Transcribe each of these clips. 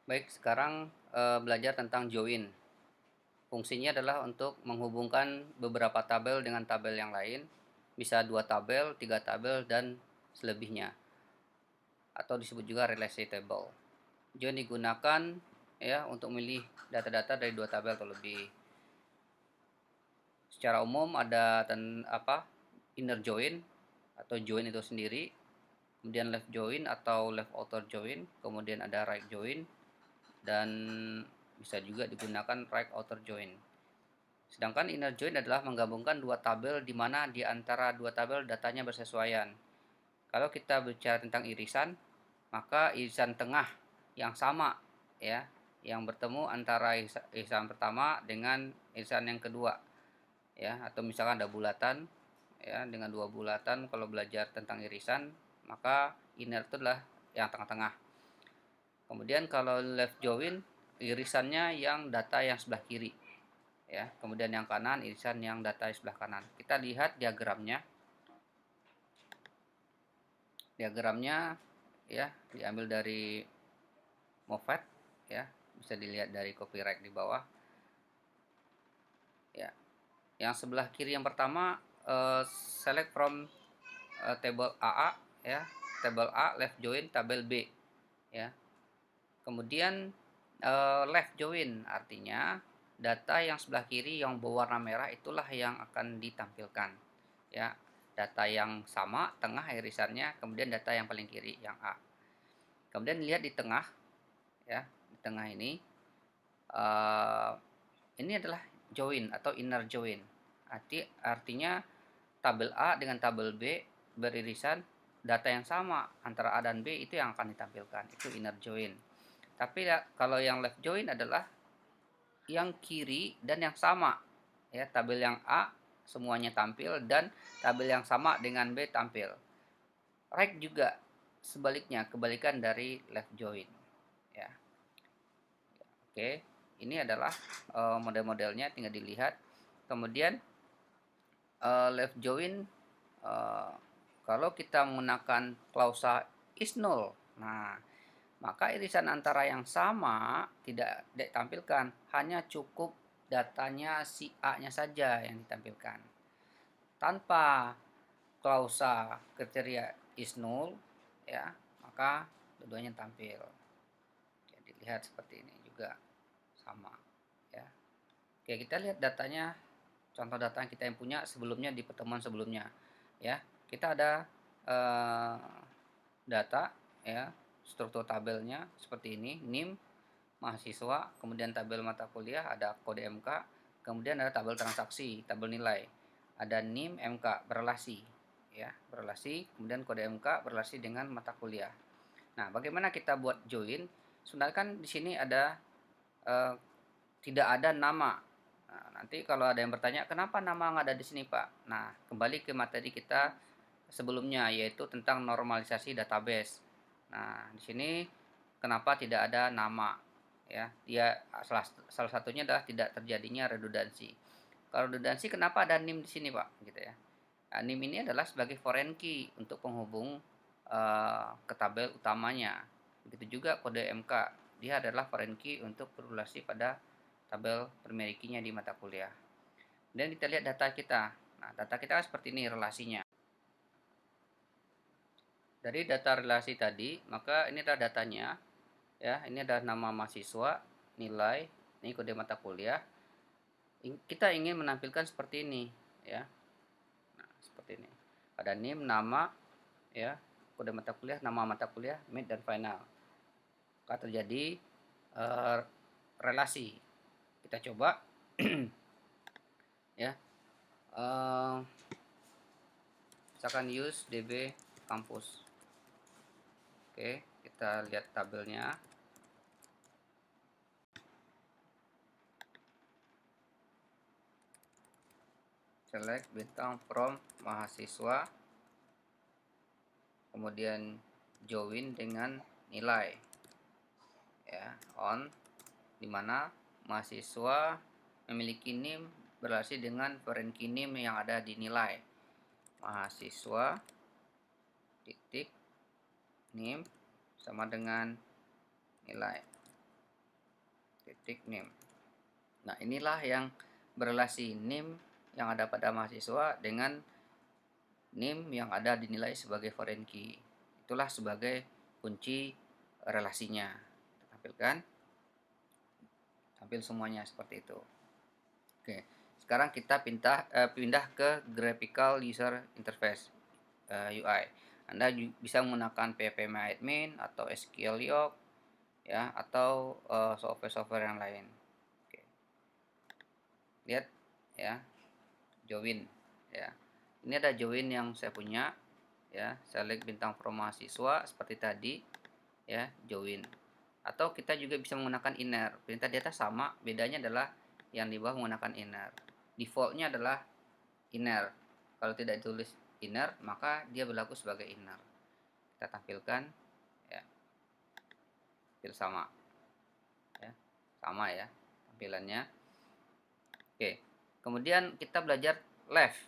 Baik, sekarang belajar tentang join. Fungsinya adalah untuk menghubungkan beberapa tabel dengan tabel yang lain, bisa 2 tabel, 3 tabel, dan selebihnya, atau disebut juga relation table. Join digunakan ya untuk memilih data-data dari 2 tabel atau lebih. Secara umum ada inner join atau join itu sendiri, kemudian left join atau left outer join, kemudian ada right join, dan bisa juga digunakan right outer join. Sedangkan inner join adalah menggabungkan dua tabel di mana di antara dua tabel datanya bersesuaian. Kalau kita bicara tentang irisan, maka irisan tengah yang sama ya, yang bertemu antara irisan pertama dengan irisan yang kedua ya, atau misalkan ada bulatan ya, dengan dua bulatan kalau belajar tentang irisan, maka inner itu adalah yang tengah-tengah. Kemudian kalau left join, irisannya yang data yang sebelah kiri ya, kemudian yang kanan irisan yang data sebelah kanan. Kita lihat diagramnya. Diagramnya ya diambil dari Moffat ya, bisa dilihat dari copyright di bawah. Ya. Yang sebelah kiri yang pertama select from table AA ya, table A left join tabel B ya. Kemudian left join artinya data yang sebelah kiri yang berwarna merah itulah yang akan ditampilkan ya, data yang sama tengah irisannya, kemudian data yang paling kiri yang A. Kemudian lihat di tengah ya, di tengah ini adalah join atau inner join. Artinya tabel A dengan tabel B beririsan, data yang sama antara A dan B itu yang akan ditampilkan, itu inner join. Tapi ya, kalau yang left join adalah yang kiri dan yang sama ya, tabel yang A semuanya tampil dan tabel yang sama dengan B tampil. Right juga sebaliknya, kebalikan dari left join ya. Oke, ini adalah model-modelnya, tinggal dilihat. Kemudian left join, kalau kita menggunakan klausa is null, nah maka irisan antara yang sama tidak ditampilkan, hanya cukup datanya si A-nya saja yang ditampilkan. Tanpa klausa kriteria is null ya, maka keduanya tampil. Jadi lihat seperti ini juga sama ya. Oke, kita lihat datanya, contoh data yang kita yang punya sebelumnya di pertemuan sebelumnya ya. Kita ada data ya, struktur tabelnya seperti ini, NIM mahasiswa, kemudian tabel mata kuliah, ada kode MK, kemudian ada tabel transaksi, tabel nilai, ada NIM MK berrelasi ya, berrelasi, kemudian kode MK berrelasi dengan mata kuliah. Nah, bagaimana kita buat join? Sebenarnya kan di sini ada eh, tidak ada nama. Nah, nanti kalau ada yang bertanya, kenapa nama nggak ada di sini, Pak? Nah, kembali ke materi kita sebelumnya, yaitu tentang normalisasi database. Nah, di sini kenapa tidak ada nama? Ya, dia salah satunya adalah tidak terjadinya redundansi. Kalau redundansi, kenapa ada NIM di sini, Pak? Gitu ya. Nah, NIM ini adalah sebagai foreign key untuk penghubung ke tabel utamanya. Begitu juga kode MK, dia adalah foreign key untuk berrelasi pada tabel primary key-nya di mata kuliah. Dan kita lihat data kita. Nah, data kita seperti ini relasinya. Dari data relasi tadi, maka ini adalah datanya. Ya, ini adalah nama mahasiswa, nilai, ini kode mata kuliah. Kita ingin menampilkan seperti ini, ya. Nah, seperti ini. Ada NIM, nama, ya, kode mata kuliah, nama mata kuliah, mid dan final. Maka terjadi relasi. Kita coba ya. Misalkan use db kampus. Oke, kita lihat tabelnya. Select bintang from mahasiswa, kemudian join dengan nilai ya, on, dimana mahasiswa memiliki NIM berrelasi dengan foreign key NIM yang ada di nilai. Mahasiswa titik NIM sama dengan nilai. titik NIM. Nah, inilah yang berelasi NIM yang ada pada mahasiswa dengan NIM yang ada dinilai sebagai foreign key. Itulah sebagai kunci relasinya. Tampilkan, tampil semuanya seperti itu. Oke, sekarang kita pindah ke graphical user interface UI. Anda bisa menggunakan PHP atau SQL Yoke ya, atau software-software yang lain. Oke. Lihat ya, join ya. Ini ada join yang saya punya ya, select bintang from mahasiswa seperti tadi ya, join. Atau kita juga bisa menggunakan inner. Perintah di atas sama, bedanya adalah yang di bawah menggunakan inner. Defaultnya adalah inner. Kalau tidak ditulis inner, maka dia berlaku sebagai inner. Kita tampilkan ya, tampil sama ya, sama ya tampilannya. Oke, kemudian kita belajar left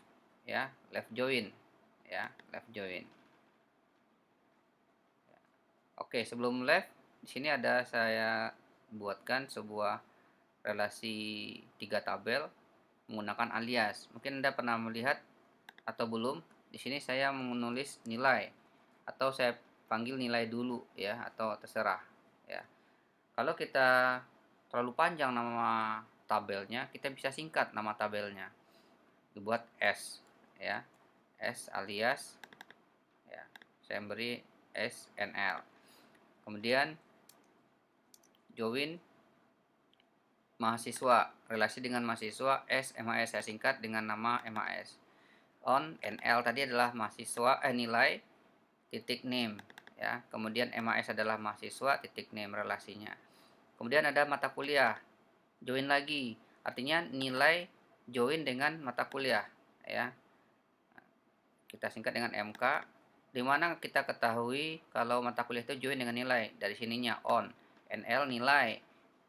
ya, left join ya, left join. Oke, sebelum left di sini ada saya buatkan sebuah relasi 3 tabel menggunakan alias. Mungkin Anda pernah melihat atau belum. Di sini saya menulis nilai atau saya panggil nilai dulu ya, atau terserah ya. Kalau kita terlalu panjang nama tabelnya, kita bisa singkat nama tabelnya. Dibuat S ya. S alias ya. Saya beri SNL. Kemudian join mahasiswa, relasi dengan mahasiswa, S MAS saya singkat dengan nama MAS. On NL tadi adalah mahasiswa nilai titik name ya. Kemudian MAS adalah mahasiswa titik name relasinya. Kemudian ada mata kuliah. Join lagi. Artinya nilai join dengan mata kuliah ya. Kita singkat dengan MK, di mana kita ketahui kalau mata kuliah itu join dengan nilai. Dari sininya on, NL nilai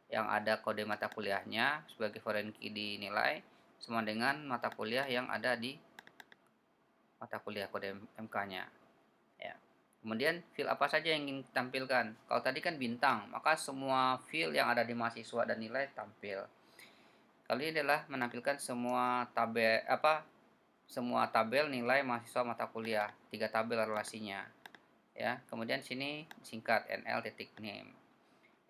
yang ada kode mata kuliahnya sebagai foreign key di nilai sama dengan mata kuliah yang ada di mata kuliah kode MK-nya ya. Kemudian field apa saja yang ingin ditampilkan. Kalau tadi kan bintang, maka semua field yang ada di mahasiswa dan nilai tampil. Kali ini adalah menampilkan semua tabel nilai mahasiswa mata kuliah, 3 tabel relasinya ya. Kemudian sini singkat NL titik name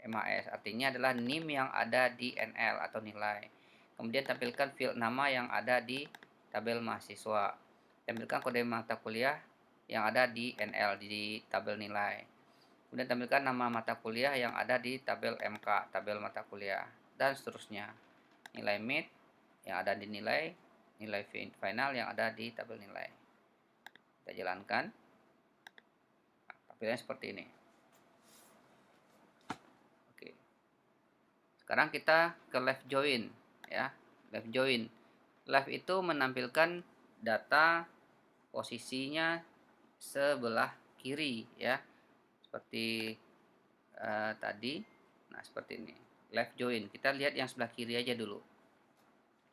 MAS, artinya adalah NIM yang ada di NL atau nilai. Kemudian tampilkan field nama yang ada di tabel mahasiswa, tampilkan kode mata kuliah yang ada di NL di tabel nilai. Kemudian tampilkan nama mata kuliah yang ada di tabel MK, tabel mata kuliah, dan seterusnya. Nilai mid yang ada di nilai, nilai final yang ada di tabel nilai. Kita jalankan. Nah, tampilannya seperti ini. Oke. Sekarang kita ke left join ya. Left join. Left itu menampilkan data posisinya sebelah kiri ya. Seperti tadi. Nah, seperti ini. Left join. Kita lihat yang sebelah kiri aja dulu.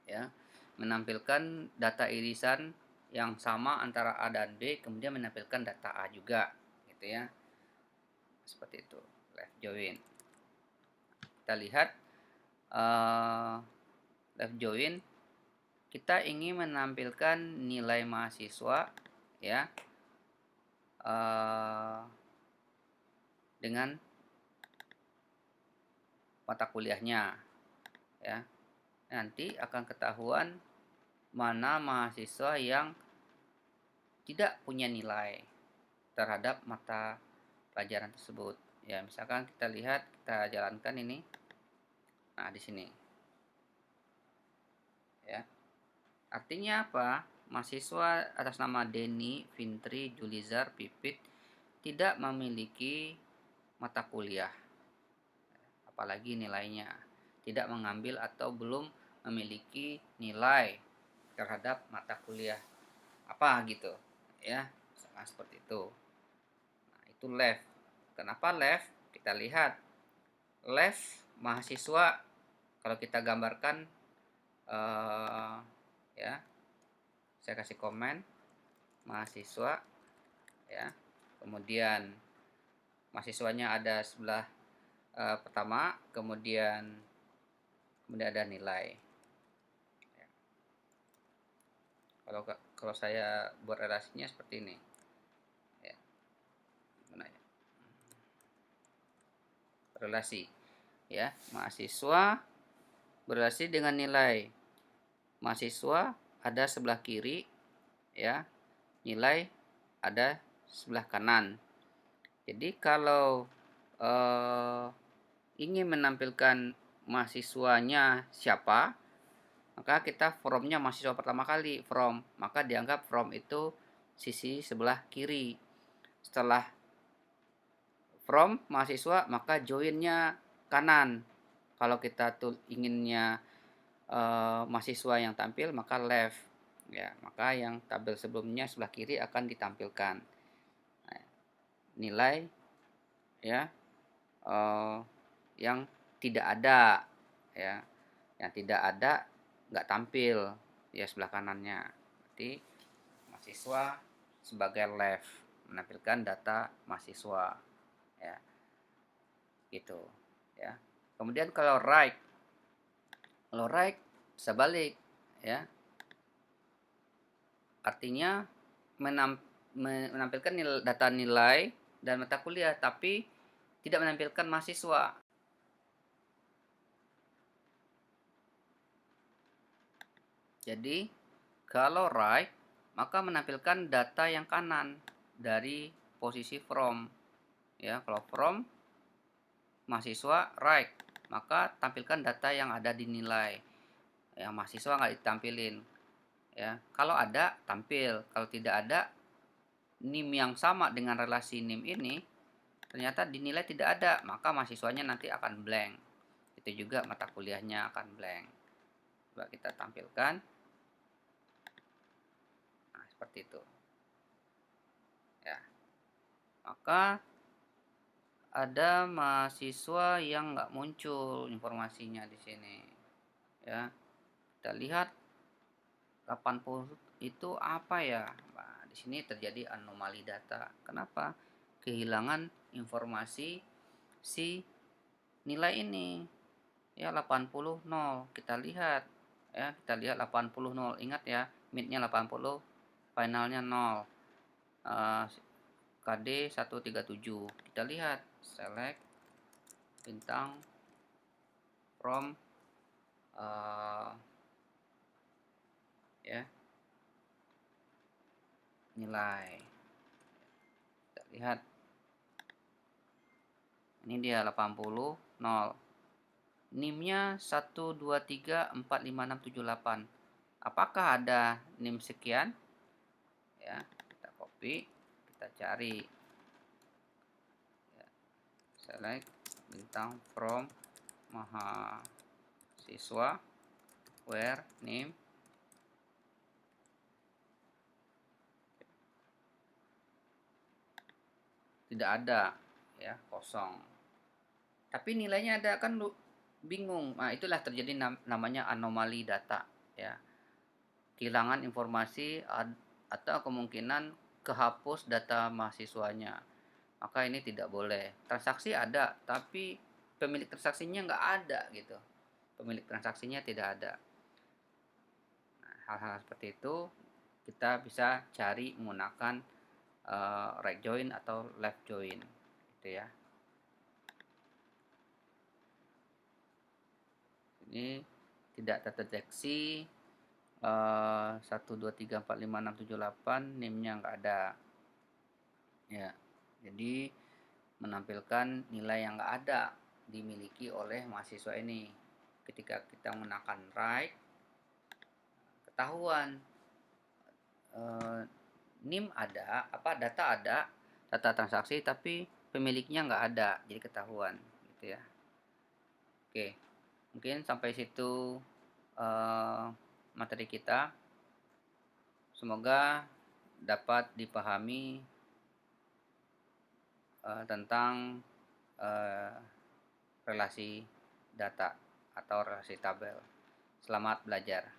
Ya. Menampilkan data irisan yang sama antara A dan B, kemudian menampilkan data A juga gitu ya, seperti itu. Left join, kita lihat left join, kita ingin menampilkan nilai mahasiswa ya dengan mata kuliahnya ya. Nanti akan ketahuan mana mahasiswa yang tidak punya nilai terhadap mata pelajaran tersebut ya. Misalkan kita lihat, kita jalankan ini. Nah, di sini ya, artinya apa? Mahasiswa atas nama Denny, Fintri, Julizar, Pipit tidak memiliki mata kuliah, apalagi nilainya tidak mengambil atau belum memiliki nilai terhadap mata kuliah apa gitu ya, misalkan seperti itu. Nah, itu left. Kenapa left? Kita lihat left mahasiswa, kalau kita gambarkan ya, saya kasih komen mahasiswa ya. Kemudian mahasiswanya ada sebelah pertama, kemudian kemudian ada nilai. Kalau saya buat relasinya seperti ini, ya, relasi, ya, mahasiswa berrelasi dengan nilai. Mahasiswa ada sebelah kiri, ya, nilai ada sebelah kanan. Jadi kalau ingin menampilkan mahasiswanya siapa, maka kita fromnya mahasiswa pertama kali, from, maka dianggap from itu sisi sebelah kiri. Setelah from mahasiswa, maka joinnya kanan. Kalau kita inginnya mahasiswa yang tampil, maka left, ya, maka yang tabel sebelumnya sebelah kiri akan ditampilkan. Nah, nilai, ya, yang tidak ada, ya, yang tidak ada nggak tampil, ya, sebelah kanannya. Berarti mahasiswa sebagai left, menampilkan data mahasiswa, ya, gitu, ya. Kemudian kalau right sebalik, ya, artinya menampilkan data nilai dan mata kuliah, tapi tidak menampilkan mahasiswa. Jadi kalau right, maka menampilkan data yang kanan dari posisi from, ya. Kalau from mahasiswa right, maka tampilkan data yang ada di nilai. Yang mahasiswa nggak ditampilin, ya. Kalau ada tampil, kalau tidak ada, NIM yang sama dengan relasi NIM ini ternyata dinilai tidak ada, maka mahasiswanya nanti akan blank. Itu juga mata kuliahnya akan blank. Coba kita tampilkan. Nah, seperti itu, ya. Maka ada mahasiswa yang nggak muncul informasinya di sini, ya. Kita lihat 80 itu apa ya? Nah, di sini terjadi anomali data. Kenapa? Kehilangan informasi si nilai ini, ya. 80 0, kita lihat, ya, kita lihat 80 0. Ingat, ya, midnya 80, finalnya 0. KD 137, kita lihat, select bintang from, ya, nilai. Kita lihat, ini dia 80 0. NIM-nya 1234568. Apakah ada NIM sekian? Ya, kita copy, kita cari, ya, select bintang from mahasiswa where NIM, tidak ada, ya, kosong. Tapi nilainya ada, kan lu bingung. Nah, itulah terjadi namanya anomali data, ya. Kehilangan informasi atau kemungkinan kehapus data mahasiswanya. Maka ini tidak boleh. Transaksi ada, tapi pemilik transaksinya nggak ada, gitu. Pemilik transaksinya tidak ada. Nah, hal-hal seperti itu kita bisa cari menggunakan right join atau left join, gitu, ya. Ini tidak terdeteksi 1 2 3 4 5 6 7 8, NIM-nya nggak ada, ya. Jadi menampilkan nilai yang nggak ada dimiliki oleh mahasiswa ini. Ketika kita menggunakan right, ketahuan NIM ada, data ada, data transaksi, tapi pemiliknya nggak ada, jadi ketahuan, gitu, ya. Oke, mungkin sampai situ materi kita. Semoga dapat dipahami tentang relasi data atau relasi tabel. Selamat belajar.